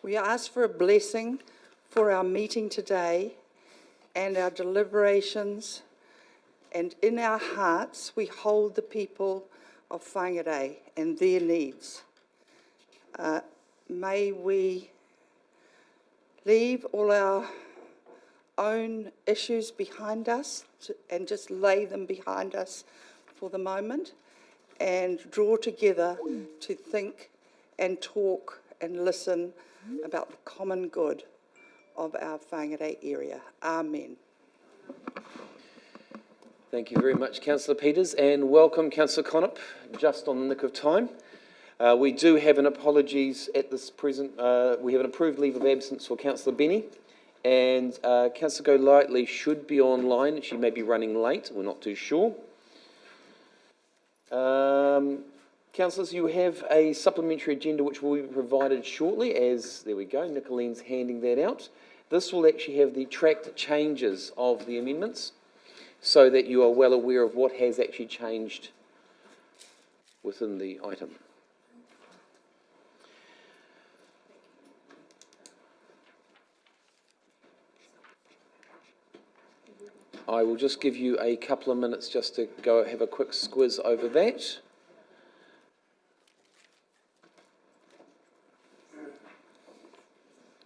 We ask for a blessing for our meeting today and our deliberations, and in our hearts we hold the people of Whangarei and their needs. May we leave all our own issues behind us and just lay them behind us for the moment and draw together to think and talk and listen about the common good of our Whangarei area. Amen. Thank you very much, Councillor Peters, and welcome, Councillor Connop, just on the nick of time. We do have an apologies at this present. We have an approved leave of absence for Councillor Benny, and Councillor Golightly should be online. She may be running late. We're not too sure. Councillors, you have a supplementary agenda which will be provided shortly as, there we go, Nicoline's handing that out. This will actually have the tracked changes of the amendments so that you are well aware of what has actually changed within the item. I will just give you a couple of minutes just to go have a quick squiz over that.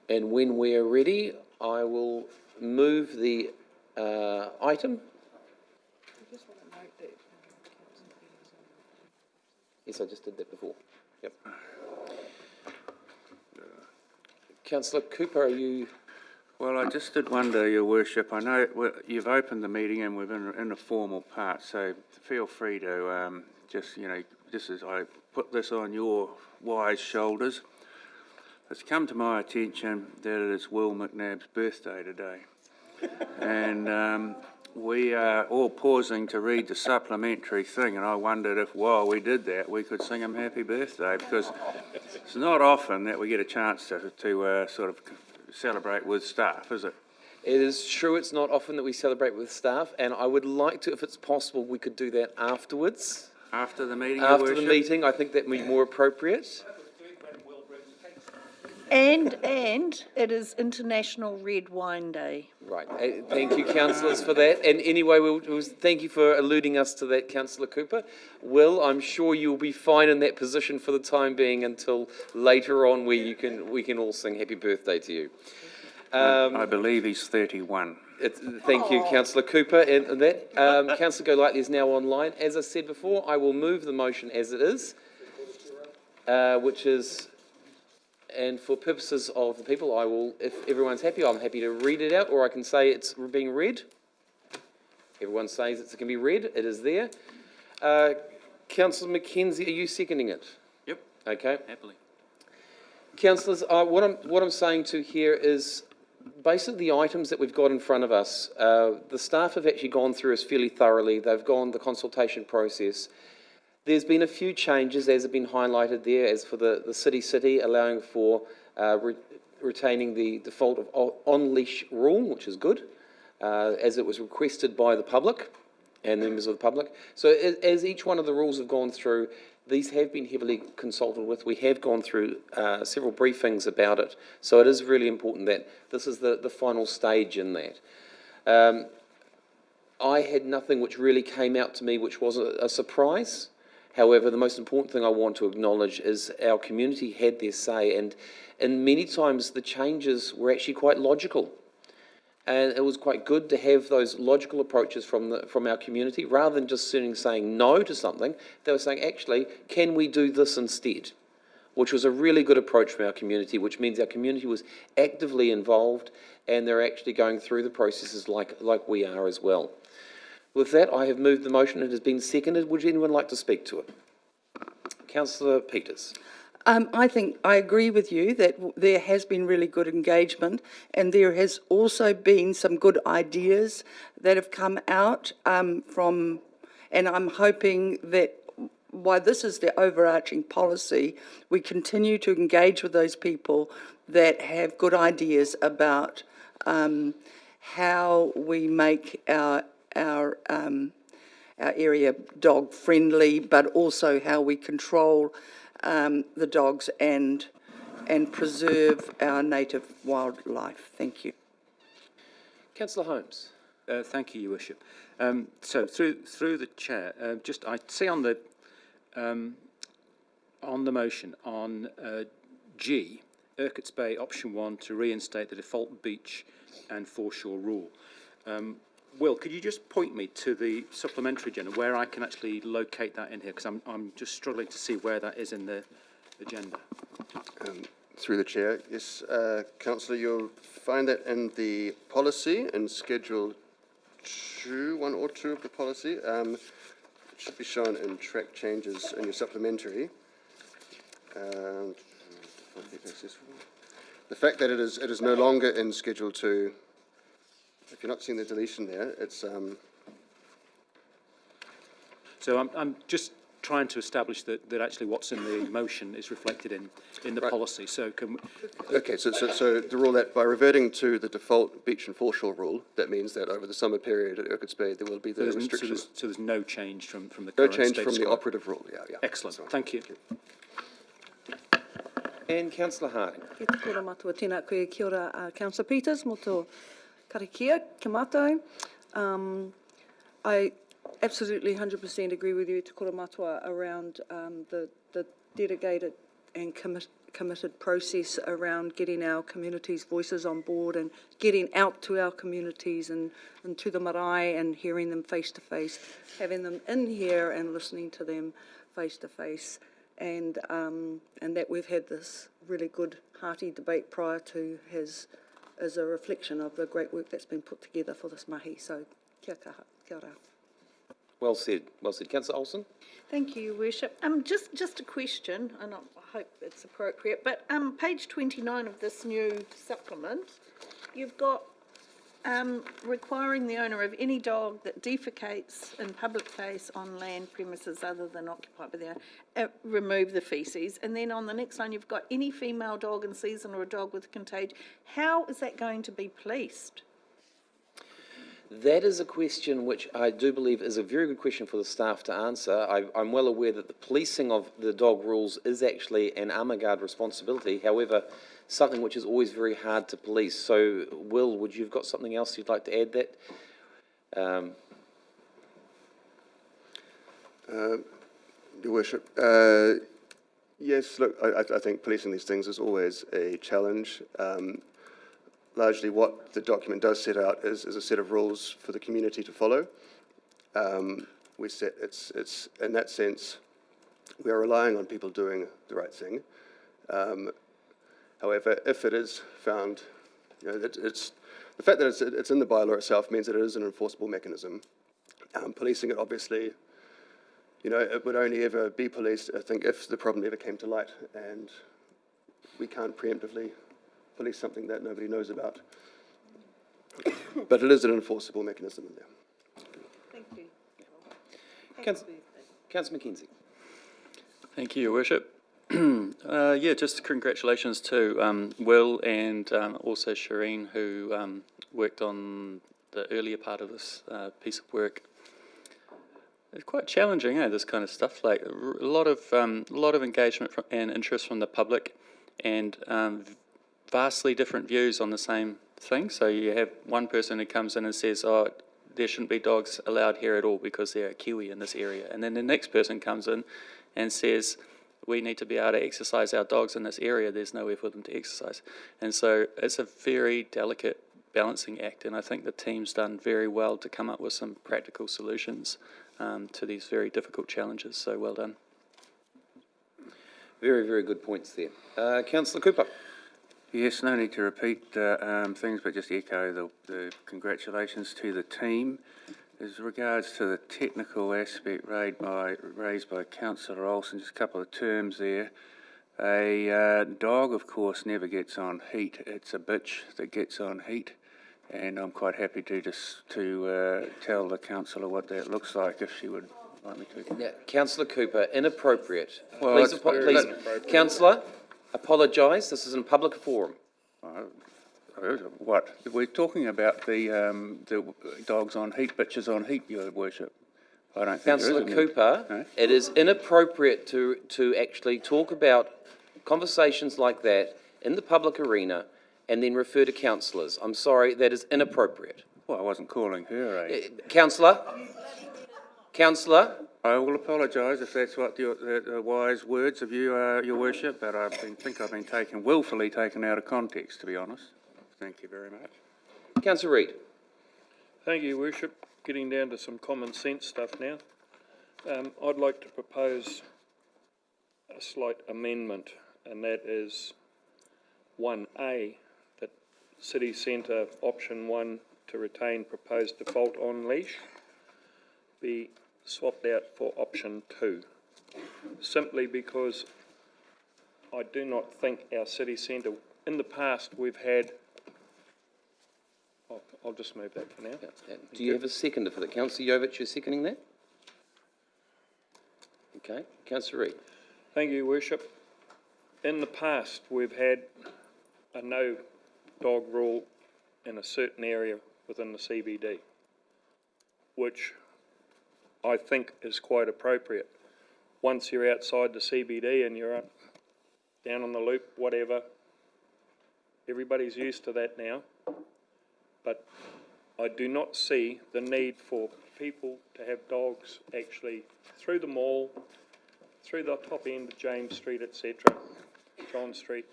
And when we're ready, I will move the item. Yes, I just did that before. Yep. Councillor Cooper, are you... Well, I just did wonder, Your Worship, I know you've opened the meeting and we're in the formal part, so feel free to just as I put this on your wise shoulders, it's come to my attention that it is Will McNabb's birthday today. And we are all pausing to read the supplementary thing, and I wondered if while we did that we could sing him happy birthday, because it's not often that we get a chance to sort of celebrate with staff, is it? It is true, it's not often that we celebrate with staff, and I would like to, if it's possible, we could do that afterwards. After the meeting, After the meeting, I think that would be more appropriate. And it is International Red Wine Day. Right. Thank you, councillors, for that. And anyway, we'll thank you for alluding us to that, Councillor Cooper. Will, I'm sure you'll be fine in that position for the time being until later on, where we can all sing happy birthday to you. I believe he's 31. Thank you, Councillor Cooper. And that Councillor Golightly is now online. As I said before, I will move the motion as it is, which is. And for purposes of the people, I will, if everyone's happy, I'm happy to read it out, or I can say it's being read. Everyone says it can be read. It is there. Councillor McKenzie, are you seconding it? Yep. Okay. Happily. Councillors, what I'm saying to here is basically the items that we've got in front of us. The staff have actually gone through us fairly thoroughly. They've gone the consultation process. There's been a few changes, as have been highlighted there, as for the city, allowing for retaining the default of on-leash rule, which is good, as it was requested by the public and the members of the public. So as each one of the rules have gone through, these have been heavily consulted with. We have gone through several briefings about it. So it is really important that this is the final stage in that. I had nothing which really came out to me which was a surprise. However, the most important thing I want to acknowledge is our community had their say, and many times the changes were actually quite logical. And it was quite good to have those logical approaches from our community, rather than just saying no to something. They were saying, actually, can we do this instead? Which was a really good approach from our community, which means our community was actively involved, and they're actually going through the processes like we are as well. With that, I have moved the motion. It has been seconded. Would anyone like to speak to it? Councillor Peters. I think I agree with you that there has been really good engagement, and there has also been some good ideas that have come out from, and I'm hoping that while this is the overarching policy, we continue to engage with those people that have good ideas about how we make our area dog friendly, but also how we control the dogs and and preserve our native wildlife. Thank you. Councillor Holmes. Thank you, Your Worship. So through the chair, I see on the motion on G, Urquharts Bay option 1 to reinstate the default beach and foreshore rule. Will, could you just point me to the supplementary agenda where I can actually locate that in here? Because I'm just struggling to see where that is in the agenda. Through the chair, yes, Councillor, you'll find that in the policy in Schedule 2, 1 or 2 of the policy. It should be shown in track changes in your supplementary. The fact that it is no longer in Schedule 2, if you're not seeing the deletion there, it's... So I'm just trying to establish that actually what's in the motion is reflected in the policy. So can we... Okay, so the rule that by reverting to the default beach and foreshore rule, that means that over the summer period at Urquharts Bay there will be the restriction. So there's no change from the No current change status from the quo. operative rule, yeah. Excellent, thank you. And Councillor Harding. Ki te kora matua tēnā koe, kia ora, Councillor Peters, mo tō karakia, ki mātou. I absolutely 100% agree with you, te kora matua, around the dedicated and committed process around getting our communities' voices on board and getting out to our communities and to the marae and hearing them face to face, having them in here and listening to them face to face. And that we've had this really good, hearty debate prior to is a reflection of the great work that's been put together for this mahi. So, kia kaha, kia ora. Well said. Well said. Councillor Olsen. Thank you, Your Worship. Just a question, and I hope it's appropriate, but page 29 of this new supplement, you've got requiring the owner of any dog that defecates in public place on land premises other than occupied by the owner, remove the faeces. And then on the next line, you've got any female dog in season or a dog with contagion. How is that going to be policed? That is a question which I do believe is a very good question for the staff to answer. I'm well aware that the policing of the dog rules is actually an armour guard responsibility. However, something which is always very hard to police. So, Will, would you have got something else you'd like to add that? Your Worship, yes, look, I think policing these things is always a challenge. Largely what the document does set out is a set of rules for the community to follow. We set, it's in that sense, we are relying on people doing the right thing. However, if it is found, you know, it's the fact that it's in the bylaw itself means that it is an enforceable mechanism. Policing it, obviously, you know, it would only ever be policed, I think, if the problem ever came to light, and we can't preemptively police something that nobody knows about. But it is an enforceable mechanism in there. Thank you. Councillor McKenzie. Thank you, Your Worship. Yeah, just congratulations to Will and also Shireen, who worked on the earlier part of this piece of work. It's quite challenging, this kind of stuff. Like a lot of engagement and interest from the public, and vastly different views on the same thing. So you have one person who comes in and says, "Oh, there shouldn't be dogs allowed here at all because there are kiwi in this area," and then the next person comes in and says, "We need to be able to exercise our dogs in this area. There's nowhere for them to exercise." And so it's a very delicate balancing act, and I think the team's done very well to come up with some practical solutions to these very difficult challenges. So well done. Very, very good points there. Councillor Cooper. Yes, no need to repeat things, but just echo the congratulations to the team. As regards to the technical aspect raised by Councillor Olsen, just a couple of terms there. A dog, of course, never gets on heat. It's a bitch that gets on heat, and I'm quite happy to tell the councillor what that looks like if she would like me to. Now, Councillor Cooper, inappropriate. Well, Please, Councillor, apologise. This is in public forum. What? We're talking about the dogs on heat, bitches on heat, Your Worship. I don't think Councillor Cooper, it is inappropriate to actually talk about conversations like that in the public arena and then refer to councillors. I'm sorry, that is inappropriate. Well, I wasn't calling her a... Councillor? Councillor? I will apologise if that's what the wise words of you are, Your Worship, but I think I've been willfully taken out of context, to be honest. Thank you very much. Councillor Reid. Thank you, Your Worship. Getting down to some common sense stuff now. I'd like to propose a slight amendment, and that is 1A, that City Centre option 1 to retain proposed default on leash be swapped out for option 2, simply because I do not think our city centre, in the past we've had, I'll just move that for now. Do you have a seconder for that? Councillor Jovich, you're seconding that? Okay. Councillor Reid. Thank you, Your Worship. In the past, we've had a no dog rule in a certain area within the CBD, which I think is quite appropriate. Once you're outside the CBD and you're up, down on the loop, whatever, everybody's used to that now. But I do not see the need for people to have dogs actually through the mall, through the top end of James Street, etc., John Street,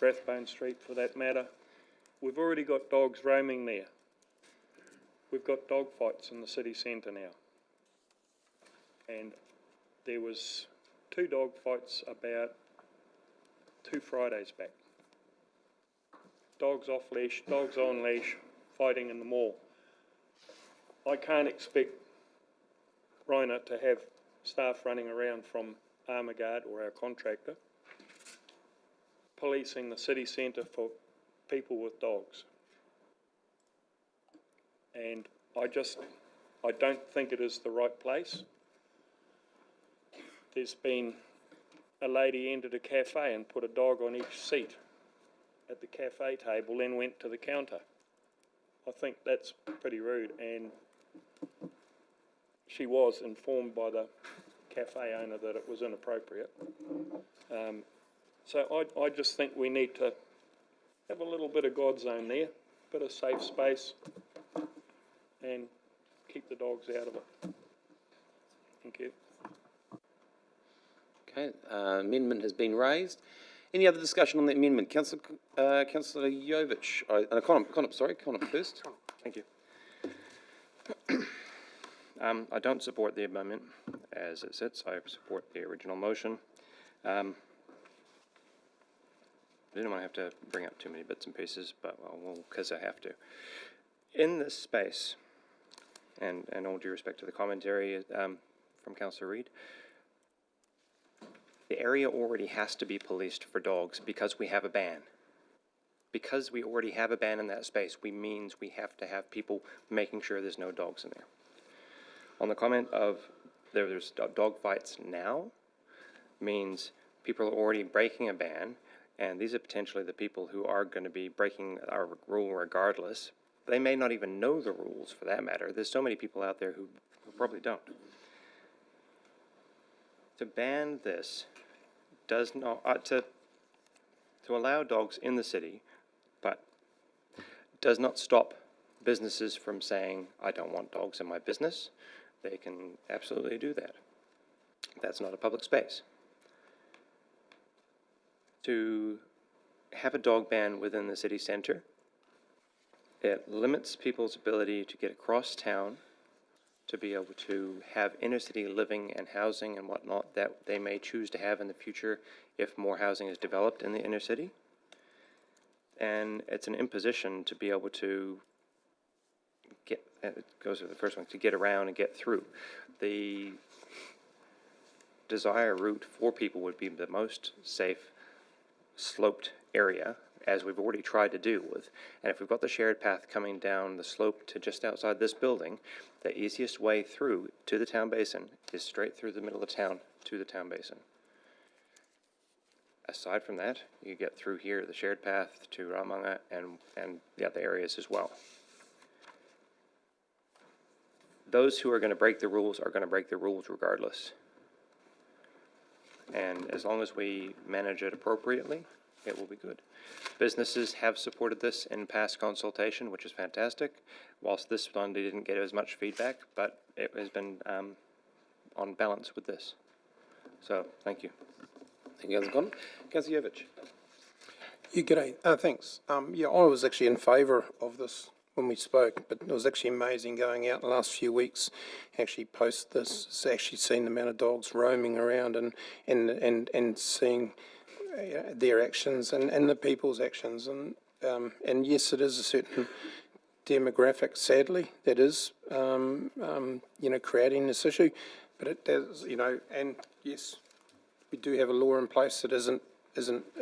Rathbone Street for that matter. We've already got dogs roaming there. We've got dog fights in the city centre now. And there was 2 dog fights about 2 Fridays back. Dogs off leash, dogs on leash, fighting in the mall. I can't expect Rhino to have staff running around from Armaguard or our contractor policing the city centre for people with dogs. And I don't think it is the right place. There's been a lady entered a cafe and put a dog on each seat at the cafe table, then went to the counter. I think that's pretty rude, and she was informed by the cafe owner that it was inappropriate. So I just think we need to have a little bit of God zone there, bit of safe space, and keep the dogs out of it. Thank you. Okay, amendment has been raised. Any other discussion on the amendment? Councillor Jovich, Connop first. Thank you. I don't support the amendment as it sits. I support the original motion. I didn't want to have to bring up too many bits and pieces, but because I have to. In this space, and all due respect to the commentary from Councillor Reid, the area already has to be policed for dogs because we have a ban. Because we already have a ban in that space, means we have to have people making sure there's no dogs in there. On the comment of there's dog fights now, means people are already breaking a ban, and these are potentially the people who are going to be breaking our rule regardless. They may not even know the rules for that matter. There's so many people out there who probably don't. To ban this does not, to allow dogs in the city, but does not stop businesses from saying, I don't want dogs in my business. They can absolutely do that. That's not a public space. To have a dog ban within the city centre, it limits people's ability to get across town, to be able to have inner city living and housing and whatnot that they may choose to have in the future if more housing is developed in the inner city. And it's an imposition to be able to get, it goes to the first one, to get around and get through. The desired route for people would be the most safe, sloped area, as we've already tried to do with. And if we've got the shared path coming down the slope to just outside this building, the easiest way through to the town basin is straight through the middle of town to the town basin. Aside from that, you get through here, the shared path to Ramanga and the other areas as well. Those who are going to break the rules are going to break the rules regardless. And as long as we manage it appropriately, it will be good. Businesses have supported this in past consultation, which is fantastic, whilst this one didn't get as much feedback, but it has been on balance with this. So, thank you. Thank you, Councillor Connor. Councillor Jovic. Yeah, g'day. Thanks. Yeah, I was actually in favour of this when we spoke, but it was actually amazing going out the last few weeks, actually post this, actually seeing the amount of dogs roaming around and seeing their actions and the people's actions. And yes, it is a certain demographic, sadly, that is, creating this issue, but it does, and yes, we do have a law in place that isn't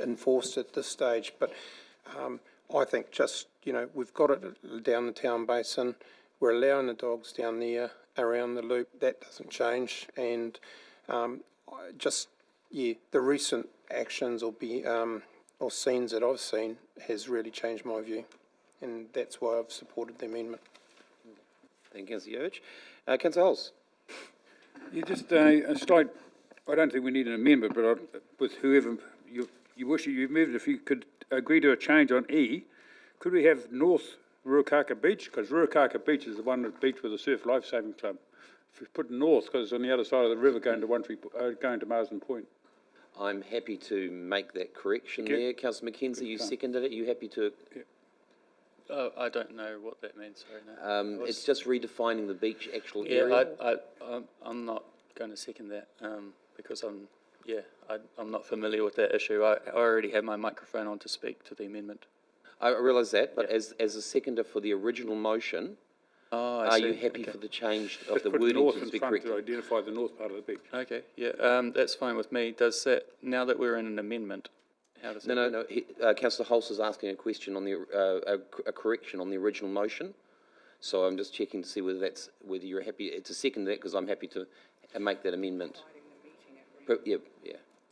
enforced at this stage, but I think just, we've got it down the town basin, we're allowing the dogs down there around the loop, that doesn't change, and the recent actions or scenes that I've seen has really changed my view, and that's why I've supported the amendment. Thank you, Councillor Jovic. Councillor Hulls. Yeah, just a slight, I don't think we need an amendment, but with whoever you wish you've moved, if you could agree to a change on E, could we have North Ruakaka Beach? Because Ruakaka Beach is the one beach with the Surf Lifesaving Club. If we put North, because it's on the other side of the river going to Marsden Point. I'm happy to make that correction there. Councillor Mackenzie, you seconded it. Are you happy to? Yeah. Oh, I don't know what that means, sorry. No. It's just redefining the beach actual Yeah, area. I'm not going to second that because I'm not familiar with that issue. I already have my microphone on to speak to the amendment. I realise that, but as a seconder for the original motion, are you happy for the change of the wording North to in be front corrected? to identify the north part of the beach. Okay, yeah, that's fine with me. Does that, now that we're in an amendment, how does that No. Councillor Hulse is asking a question on a correction on the original motion. So I'm just checking to see whether you're happy to second that, because I'm happy to make that amendment. But, yeah.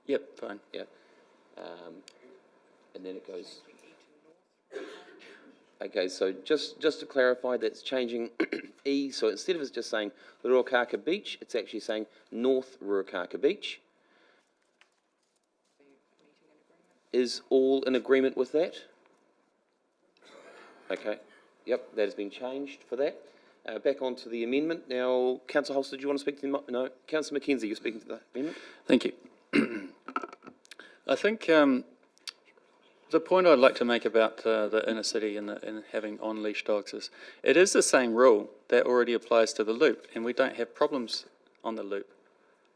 Yep, fine. Yeah. And then it goes. Okay, so just to clarify, that's changing E. So instead of it just saying Ruakaka Beach, it's actually saying North Ruakaka Beach. Is all in agreement with that? Okay. Yep, that has been changed for that. Back on to the amendment. Now, Councillor Hulse, did you want to speak to the... No, Councillor Mackenzie, you're speaking to the amendment? Thank you. I think the point I'd like to make about the inner city and having on-leash dogs is it is the same rule that already applies to the loop, and we don't have problems on the loop.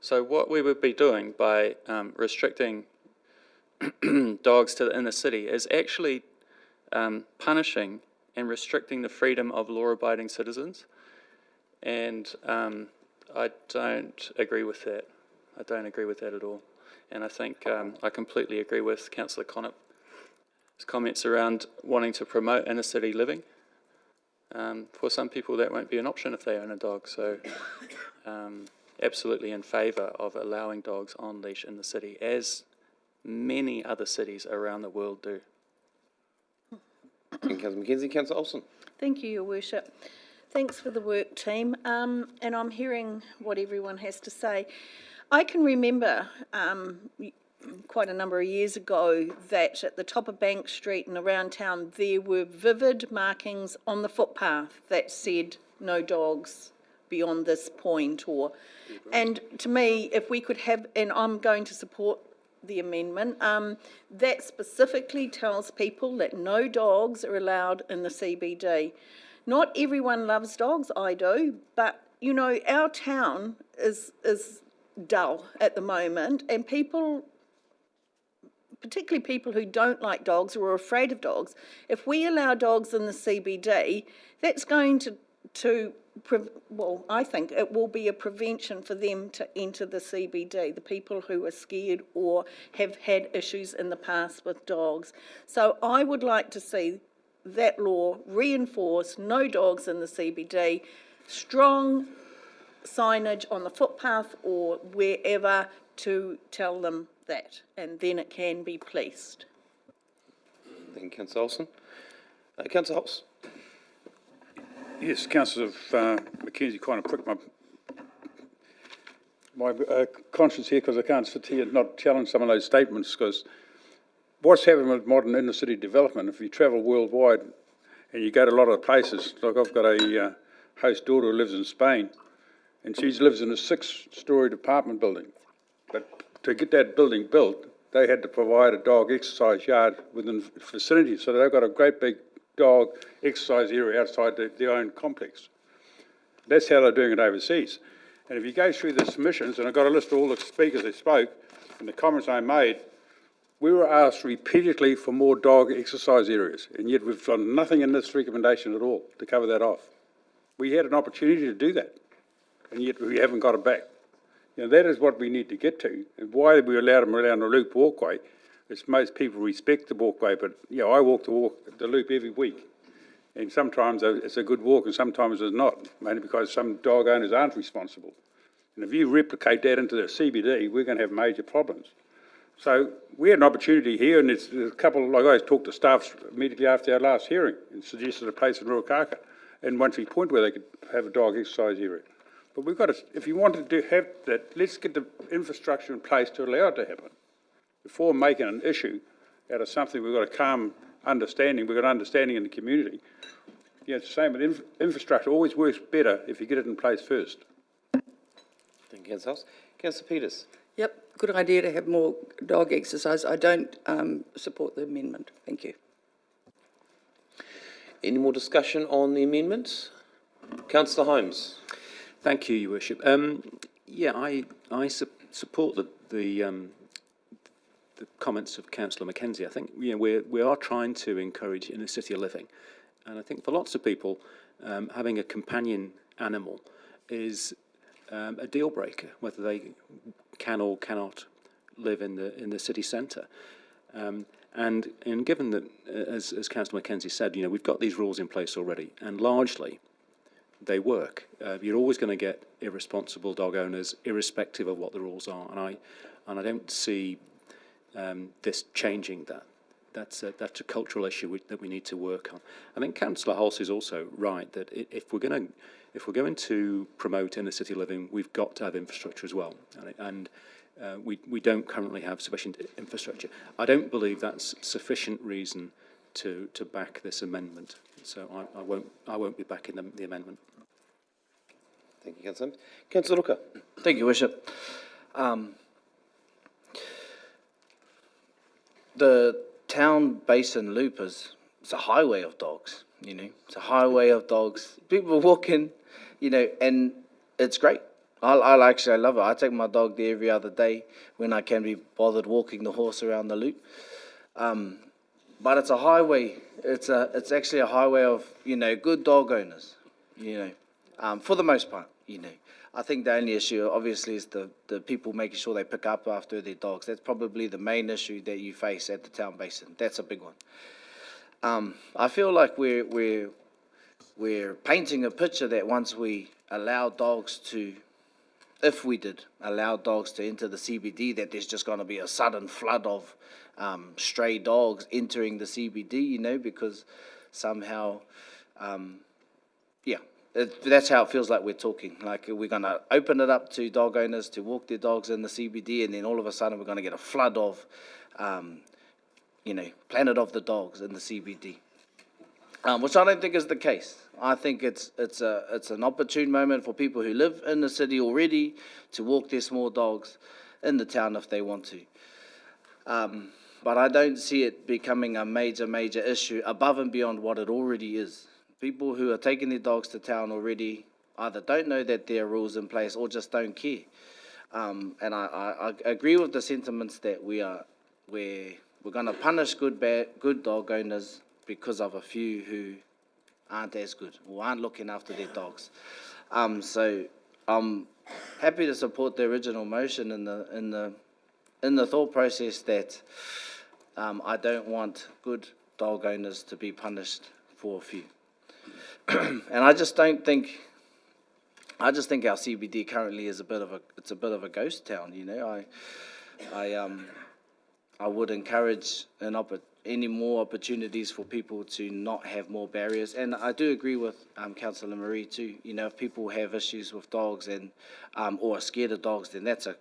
So what we would be doing by restricting dogs to the inner city is actually punishing and restricting the freedom of law-abiding citizens, and I don't agree with that. I don't agree with that at all. And I think I completely agree with Councillor Connipp's comments around wanting to promote inner city living. For some people that won't be an option if they own a dog, so absolutely in favour of allowing dogs on leash in the city, as many other cities around the world do. Councillor Mackenzie. Councillor Olsen. Thank you, Your Worship. Thanks for the work, team. And I'm hearing what everyone has to say. I can remember quite a number of years ago that at the top of Bank Street and around town there were vivid markings on the footpath that said no dogs beyond this point. And to me, if we could have, and I'm going to support the amendment, that specifically tells people that no dogs are allowed in the CBD. Not everyone loves dogs, I do, but you know, our town is dull at the moment, and people, particularly people who don't like dogs or are afraid of dogs, if we allow dogs in the CBD, that's going to well, I think it will be a prevention for them to enter the CBD, the people who are scared or have had issues in the past with dogs. So I would like to see that law reinforced, no dogs in the CBD, strong signage on the footpath or wherever to tell them that, and then it can be policed. Thank you, Councillor Olsen. Councillor Hulse. Yes, Councillor Mackenzie kind of pricked my conscience here, because I can't sit here and not challenge some of those statements, because what's happened with modern inner city development, if you travel worldwide and you go to a lot of places, like I've got a host daughter who lives in Spain, and she lives in a 6-storey apartment building. But to get that building built, they had to provide a dog exercise yard within the vicinity, so they've got a great big dog exercise area outside their own complex. That's how they're doing it overseas. And if you go through the submissions, and I've got a list of all the speakers that spoke, and the comments I made, we were asked repeatedly for more dog exercise areas, and yet we've got nothing in this recommendation at all to cover that off. We had an opportunity to do that, and yet we haven't got it back. You know, that is what we need to get to. And why we allowed them around the loop walkway is most people respect the walkway, but you know, I walk the loop every week. And sometimes it's a good walk and sometimes it's not, mainly because some dog owners aren't responsible. And if you replicate that into the CBD, we're going to have major problems. So we had an opportunity here, and there's a couple, like I talked to staff immediately after our last hearing and suggested a place in Ruakaka and One Tree Point where they could have a dog exercise area. But we've got to, if you want to have that, let's get the infrastructure in place to allow it to happen. Before making an issue out of something, we've got a calm understanding, we've got understanding in the community. Yeah, it's the same with infrastructure. Always works better if you get it in place first. Thank you, Councillor. Councillor Peters. Yep, good idea to have more dog exercise. I don't support the amendment. Thank you. Any more discussion on the amendment? Councillor Holmes. Thank you, Your Worship. Yeah, I support the comments of Councillor Mackenzie. I think we are trying to encourage inner city living, and I think for lots of people, having a companion animal is a deal breaker, whether they can or cannot live in the city centre. And given that, as Councillor Mackenzie said, we've got these rules in place already, and largely they work. You're always going to get irresponsible dog owners, irrespective of what the rules are, and I don't see this changing that. That's a cultural issue that we need to work on. I think Councillor Hulse is also right that if we're going to promote inner city living, we've got to have infrastructure as well, and we don't currently have sufficient infrastructure. I don't believe that's sufficient reason to back this amendment. So I won't be backing the amendment. Thank you, Councillor. Councillor Rooker. Thank you, Worship. The town basin loop is a highway of dogs, It's a highway of dogs. People walking, and it's great. I love it. I take my dog there every other day when I can be bothered walking the horse around the loop. But it's a highway. It's actually a highway of, good dog owners, for the most part, I think the only issue, obviously, is the people making sure they pick up after their dogs. That's probably the main issue that you face at the town basin. That's a big one. I feel like we're painting a picture that once we allow dogs to, if we did allow dogs to enter the CBD, that there's just going to be a sudden flood of stray dogs entering the CBD, because somehow, that's how it feels like we're talking. Like we're going to open it up to dog owners to walk their dogs in the CBD, and then all of a sudden we're going to get a flood of, planet of the dogs in the CBD, which I don't think is the case. I think it's an opportune moment for people who live in the city already to walk their small dogs in the town if they want to. But I don't see it becoming a major issue above and beyond what it already is. People who are taking their dogs to town already either don't know that there are rules in place or just don't care. And I agree with the sentiments that we're going to punish good dog owners because of a few who aren't as good or aren't looking after their dogs. So I'm happy to support the original motion in the thought process that I don't want good dog owners to be punished for a few. And I just think our CBD currently is a bit of a ghost town. I would encourage any more opportunities for people to not have more barriers. And I do agree with Councillor Marie too. If people have issues with dogs and or are scared of dogs, then that's a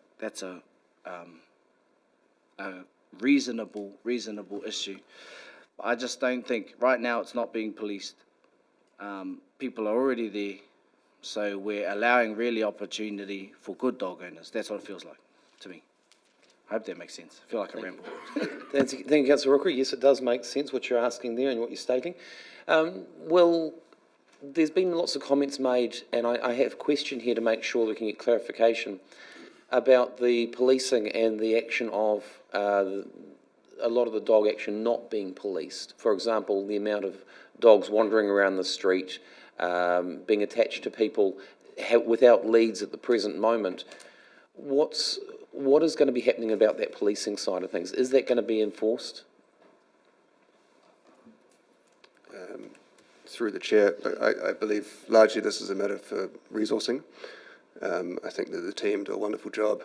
reasonable issue. I just don't think, right now, it's not being policed. People are already there, so we're allowing really opportunity for good dog owners. That's what it feels like to me. I hope that makes sense. I feel like I ramble. Thank you, Councillor Rookery. Yes, it does make sense what you're asking there and what you're stating. Well, there's been lots of comments made, and I have a question here to make sure we can get clarification about the policing and the action of a lot of the dog action not being policed. For example, the amount of dogs wandering around the street, being attached to people without leads at the present moment. What is going to be happening about that policing side of things? Is that going to be enforced? Through the chair, I believe largely this is a matter for resourcing. I think that the team do a wonderful job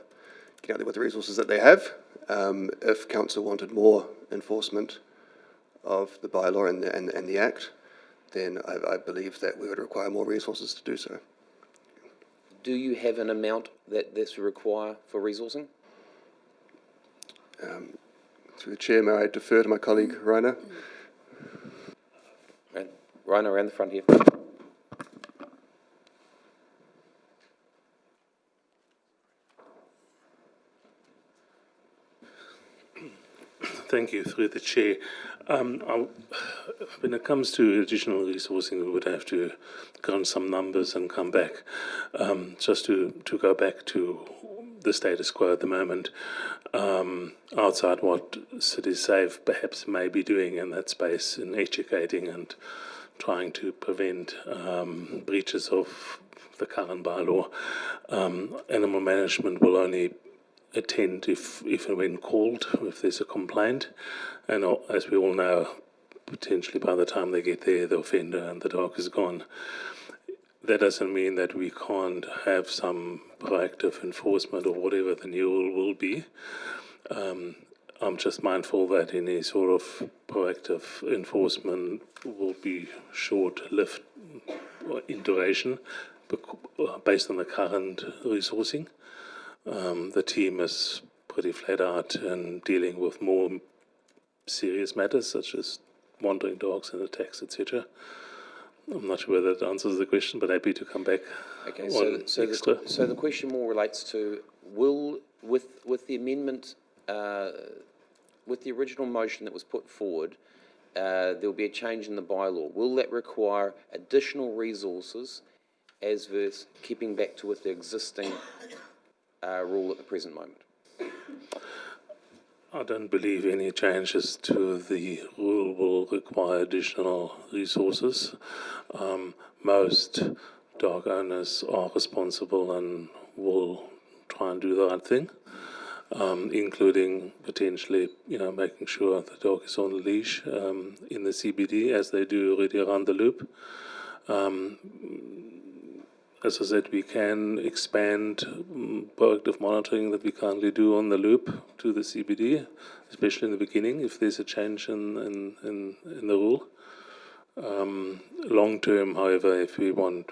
getting out there with the resources that they have. If council wanted more enforcement of the bylaw and the Act, then I believe that we would require more resources to do so. Do you have an amount that this will require for resourcing? Through the chair, may I defer to my colleague, Rainer? Rainer, around the front here. Thank you, through the chair. When it comes to additional resourcing, we would have to crunch some numbers and come back. Just to go back to the status quo at the moment, outside what City Safe perhaps may be doing in that space in educating and trying to prevent breaches of the current bylaw, animal management will only attend if and when called, if there's a complaint. And as we all know, potentially by the time they get there, the offender and the dog is gone. That doesn't mean that we can't have some proactive enforcement or whatever the new rule will be. I'm just mindful that any sort of proactive enforcement will be short-lived in duration based on the current resourcing. The team is pretty flat out in dealing with more serious matters such as wandering dogs and attacks, etc. I'm not sure whether that answers the question, but happy to come back. Okay, so the question more relates to with the amendment, with the original motion that was put forward, there will be a change in the bylaw. Will that require additional resources as versus keeping back to with the existing rule at the present moment? I don't believe any changes to the rule will require additional resources. Most dog owners are responsible and will try and do the right thing, including potentially, making sure the dog is on a leash in the CBD, as they do already around the loop. As I said, we can expand proactive monitoring that we currently do on the loop to the CBD, especially in the beginning, if there's a change in the rule. Long term, however, if we want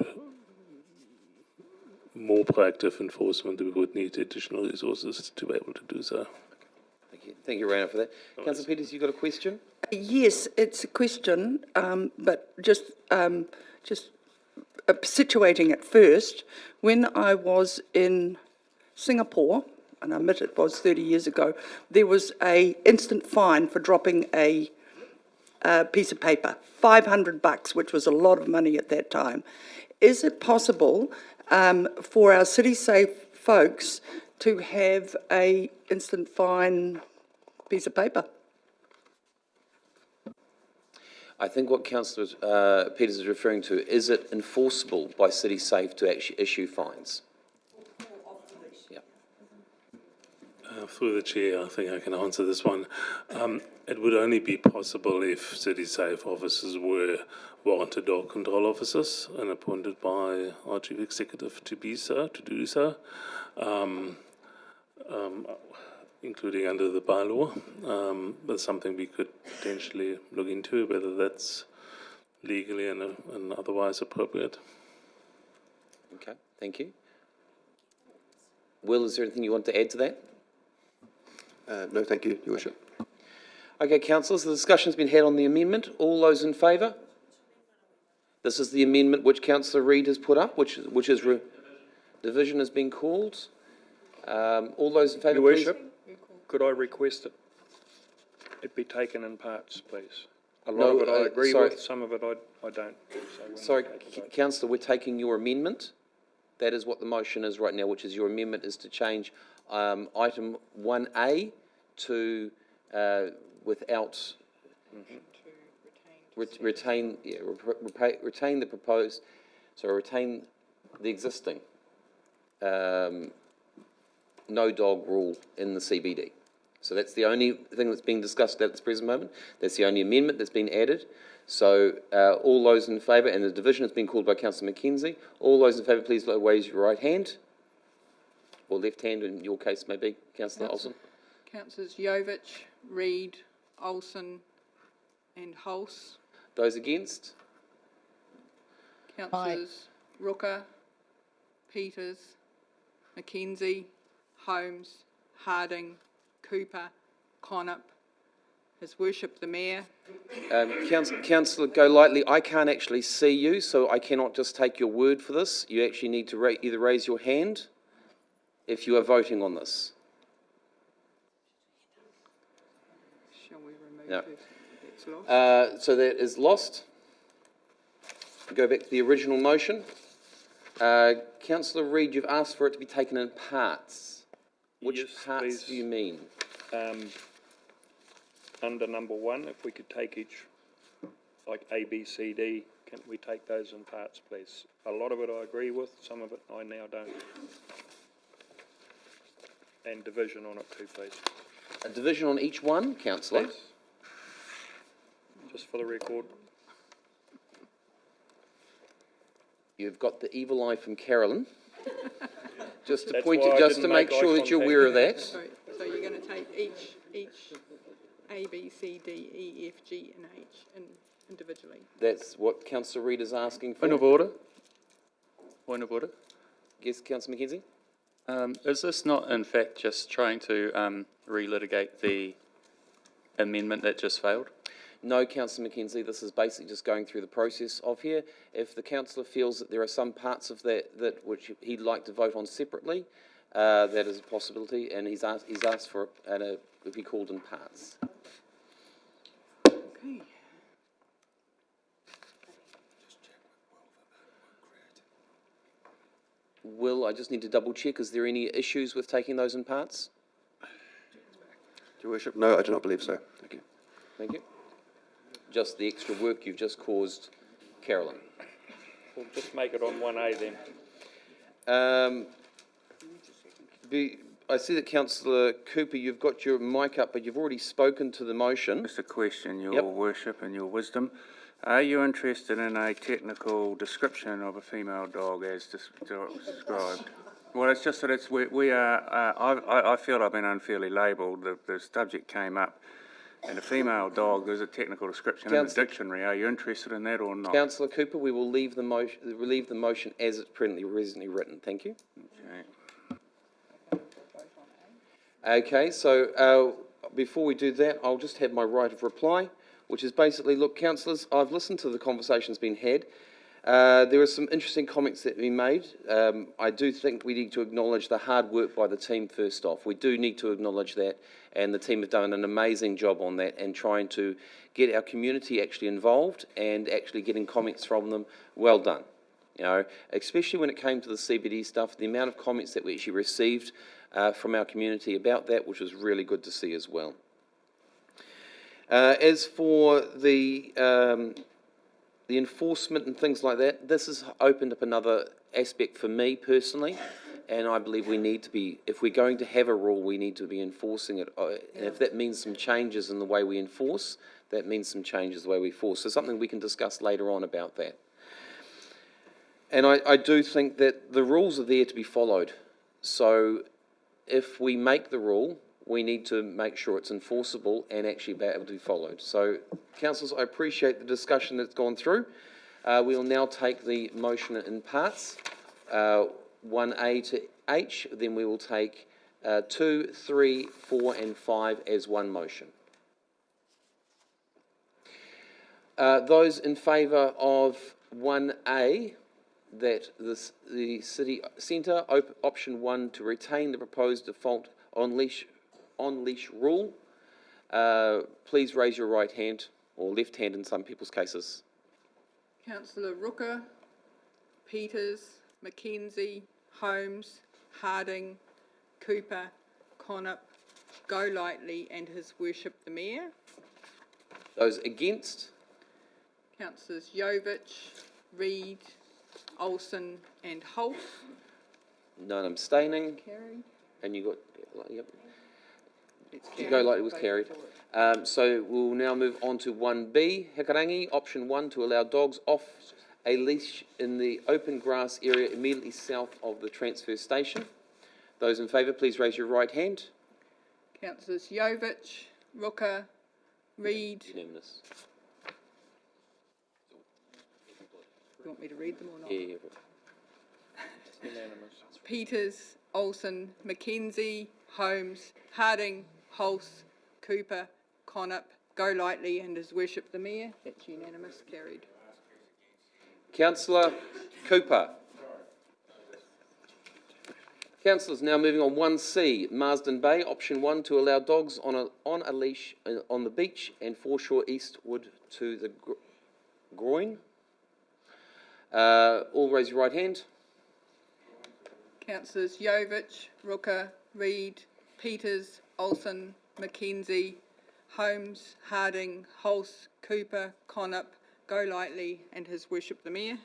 more proactive enforcement, we would need additional resources to be able to do so. Thank you, Rainer, for that. Councillor Peters, you got a question? Yes, it's a question, but just situating it first. When I was in Singapore, and I admit it was 30 years ago, there was an instant fine for dropping a piece of paper, $500, which was a lot of money at that time. Is it possible for our City Safe folks to have an instant fine piece of paper? I think what Councillor Peters is referring to, is it enforceable by City Safe to actually issue fines? Yeah. Through the chair, I think I can answer this one. It would only be possible if City Safe officers were warranted dog control officers and appointed by our chief executive to do so. Including under the bylaw. That's something we could potentially look into, whether that's legally and otherwise appropriate. Okay, thank you. Will, is there anything you want to add to that? No, thank you, Your Worship. Okay, councillors, the discussion's been had on the amendment. All those in favour? This is the amendment which Councillor Reid has put up, which is division has been called. All those in favour, Your please. Worship, could I request that it be taken in parts, please? A lot No, of it I agree sorry. with, some of it I don't. So we'll Sorry, take a vote. councillor, we're taking your amendment. That is what the motion is right now, which is your amendment is to change item 1A to without retain the proposed, so retain the existing no dog rule in the CBD. So that's the only thing that's being discussed at this present moment. That's the only amendment that's been added. So all those in favour, and the division has been called by Councillor Mackenzie, all those in favour please raise your right hand, or left hand in your case maybe, Councillor Olsen. Councillors Jovich, Reid, Olsen and Hulse. Those against? Councillors Rooker, Peters, Mackenzie, Holmes, Harding, Cooper, Connop, His Worship the Mayor. Councillor Golightly, I can't actually see you, so I cannot just take your word for this. You actually need to either raise your hand if you are voting on this. Shall we remove No. That's lost? So that is lost. Go back to the original motion. Councillor Reid, you've asked for it to be taken in parts. Which Yes, parts please. do you mean? Under number 1, if we could take each, like A, B, C, D, can we take those in parts, please? A lot of it I agree with, some of it I now don't. And division on it too, please. A division on each one, councillor? Please. Just for the record. You've got the evil eye from Carolyn. Just to That's point why it, I just to didn't make make sure eye that you're contact. aware of that. So you're going to take each A, B, C, D, E, F, G and H individually? That's what Councillor Reid is asking for. Point of order. Point of order. Yes, Councillor Mackenzie? Is this not in fact just trying to relitigate the amendment that just failed? No, Councillor Mackenzie, this is basically just going through the process of here. If the councillor feels that there are some parts of that which he'd like to vote on separately, that is a possibility, and he's asked for it to be called in parts. Okay. Will, I just need to double check, is there any issues with taking those in parts? Your Worship, no, I do not believe so. Thank you. Thank you. Just the extra work you've just caused Carolyn. We'll just make it on 1A then. I see that Councillor Cooper, you've got your mic up, but you've already spoken to the motion. Just a question, Your Yep. Worship and Your Wisdom. Are you interested in a technical description of a female dog as described? Well, it's just that I feel I've been unfairly labelled. The subject came up, and a female dog, there's a technical description in the dictionary. Are you interested in that or not? Councillor Cooper, we will leave the motion as it's presently written. Thank you. Okay. Okay, so before we do that, I'll just have my right of reply, which is basically, look, councillors, I've listened to the conversations being had. There are some interesting comments that have been made. I do think we need to acknowledge the hard work by the team first off. We do need to acknowledge that, and the team have done an amazing job on that and trying to get our community actually involved and actually getting comments from them. Well done. You know, especially when it came to the CBD stuff, the amount of comments that we actually received from our community about that, which was really good to see as well. As for the enforcement and things like that, this has opened up another aspect for me personally, and I believe we need to be, if we're going to have a rule, we need to be enforcing it. And if that means some changes in the way we enforce, that means some changes in the way we enforce. So something we can discuss later on about that. And I do think that the rules are there to be followed. So if we make the rule, we need to make sure it's enforceable and actually be able to be followed. So, councillors, I appreciate the discussion that's gone through. We will now take the motion in parts, 1A to H, then we will take 2, 3, 4 and 5 as one motion. Those in favour of 1A, that the city centre, option 1, to retain the proposed default on-leash rule, please raise your right hand, or left hand in some people's cases. Councillor Rooker, Peters, Mackenzie, Holmes, Harding, Cooper, Connop, Golightly and His Worship the Mayor. Those against? Councillors Jovich, Reid, Olsen and Holt. None abstaining. Carried. And you got, yep. It's Golightly was carried. So we'll now move on to 1B, Hikarangi, option 1, to allow dogs off a leash in the open grass area immediately south of the transfer station. Those in favour, please raise your right hand. Councillors Jovich, Rooker, Reid. Unanimous. You want me to read them or not? Yeah. Unanimous. Peters, Olsen, Mackenzie, Holmes, Harding, Hulse, Cooper, Connop, Golightly and His Worship the Mayor. That's unanimous, carried. Councillor Cooper. Councillors, now moving on 1C, Marsden Bay, option 1, to allow dogs on a leash on the beach and foreshore eastward to the groin. All raise your right hand. Councillors Jovich, Rooker, Reid, Peters, Olsen, Mackenzie, Holmes, Harding, Hulse, Cooper, Connop, Golightly and His Worship the Mayor.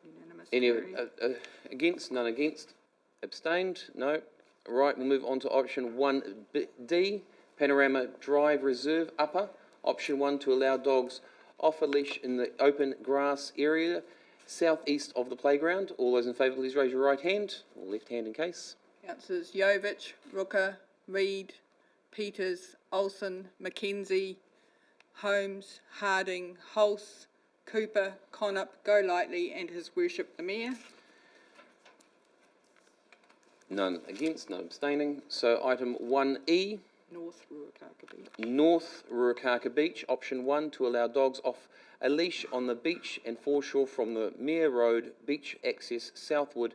Unanimous. Any carried. against? None against? Abstained? No. Right, we'll move on to option 1D, Panorama Drive Reserve Upper. Option 1, to allow dogs off a leash in the open grass area southeast of the playground. All those in favour, please raise your right hand, or left hand in case. Councillors Jovich, Rooker, Reid, Peters, Olsen, Mackenzie, Holmes, Harding, Hulse, Cooper, Connop, Golightly and His Worship the Mayor. None against, none abstaining. So item 1E, North Ruakaka Beach. North Ruakaka Beach, option 1, to allow dogs off a leash on the beach and foreshore from the Mere Road beach access southward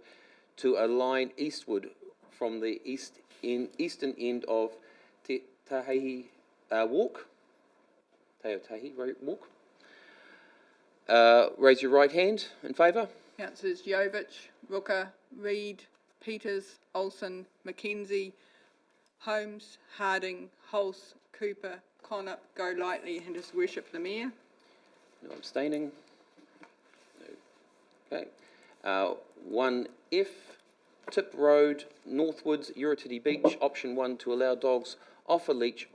to a line eastward from the eastern end of Te Tahi Walk. Tahi Walk. Raise your right hand in favour. Councillors Jovich, Rooker, Reid, Peters, Olsen, Mackenzie, Holmes, Harding, Hulse, Cooper, Connop, Golightly and His Worship the Mayor. No abstaining. No. Okay. 1F, Tip Road, Northwards, Uritidi Beach, option 1, to allow dogs off a leash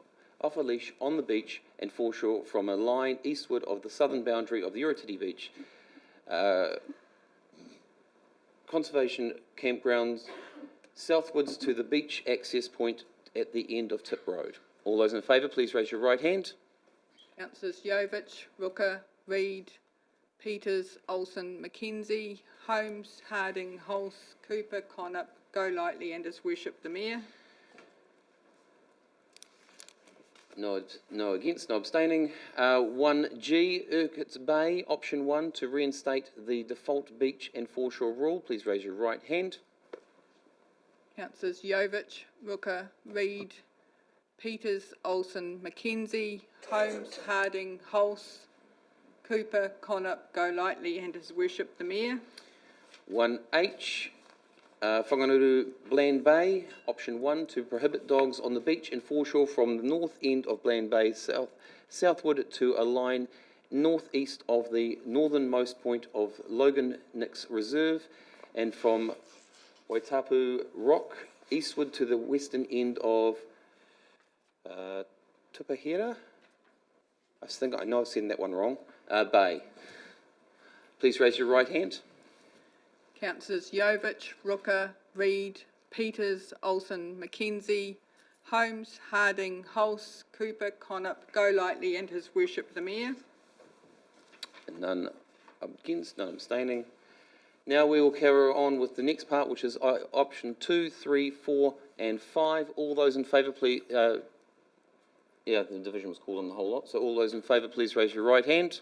on the beach and foreshore from a line eastward of the southern boundary of the Uritidi Beach. Conservation campgrounds southwards to the beach access point at the end of Tip Road. All those in favour, please raise your right hand. Councillors Jovich, Rooker, Reid, Peters, Olsen, Mackenzie, Holmes, Harding, Hulse, Cooper, Connop, Golightly and His Worship the Mayor. No against, no abstaining. 1G, Urquhart's Bay, option 1, to reinstate the default beach and foreshore rule. Please raise your right hand. Councillors Jovich, Rooker, Reid, Peters, Olsen, Mackenzie, Holmes, Harding, Hulse, Cooper, Connop, Golightly and His Worship the Mayor. 1H, Whangarei Bland Bay, option 1, to prohibit dogs on the beach and foreshore from the north end of Bland Bay southward to a line northeast of the northernmost point of Logan Nicks Reserve and from Waitapu Rock eastward to the western end of Tupahera. I know I've said that one wrong. Bay. Please raise your right hand. Councillors Jovich, Rooker, Reid, Peters, Olsen, Mackenzie, Holmes, Harding, Hulse, Cooper, Connop, Golightly and His Worship the Mayor. None against, none abstaining. Now we will carry on with the next part, which is option 2, 3, 4 and 5. All those in favour, please... yeah, the division was called on the whole lot. So all those in favour, please raise your right hand.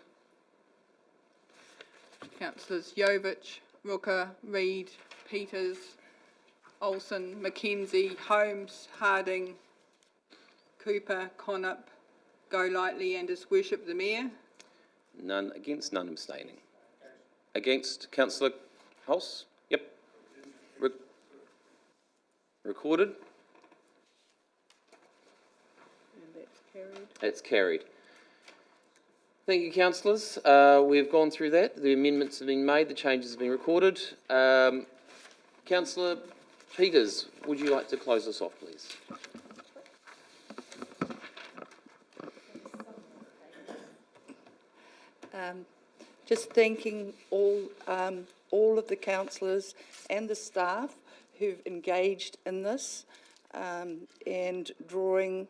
Councillors Jovich, Rooker, Reid, Peters, Olsen, Mackenzie, Holmes, Harding, Cooper, Connop, Golightly and His Worship the Mayor. None against, none abstaining. Against, Councillor House? Yep. Recorded? And that's carried. It's carried. Thank you, councillors. We've gone through that. The amendments have been made. The changes have been recorded. Councillor Peters, would you like to close us off, please? Just thanking all of the councillors and the staff who've engaged in this and drawing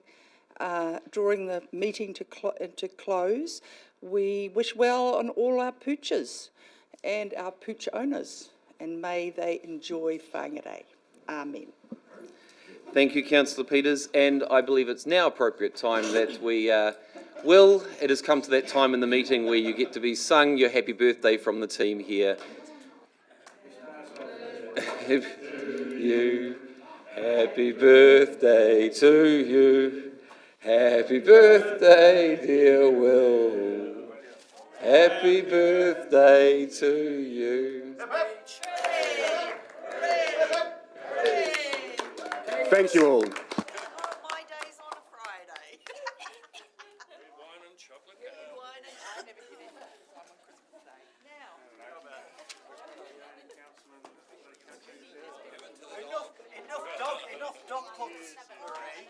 the meeting to close. We wish well on all our poochers and our pooch owners, and may they enjoy Whangarei. Amen. Thank you, Councillor Peters, and I believe it's now appropriate time that we Will, it has come to that time in the meeting where you get to be sung your happy birthday from the team here. Happy birthday to you. Happy birthday, dear Will. Happy birthday to you. Thank you all. My day's on a Friday. Wine and chocolate. I never get any time on Christmas Day. Now. Enough dog pots, Marie.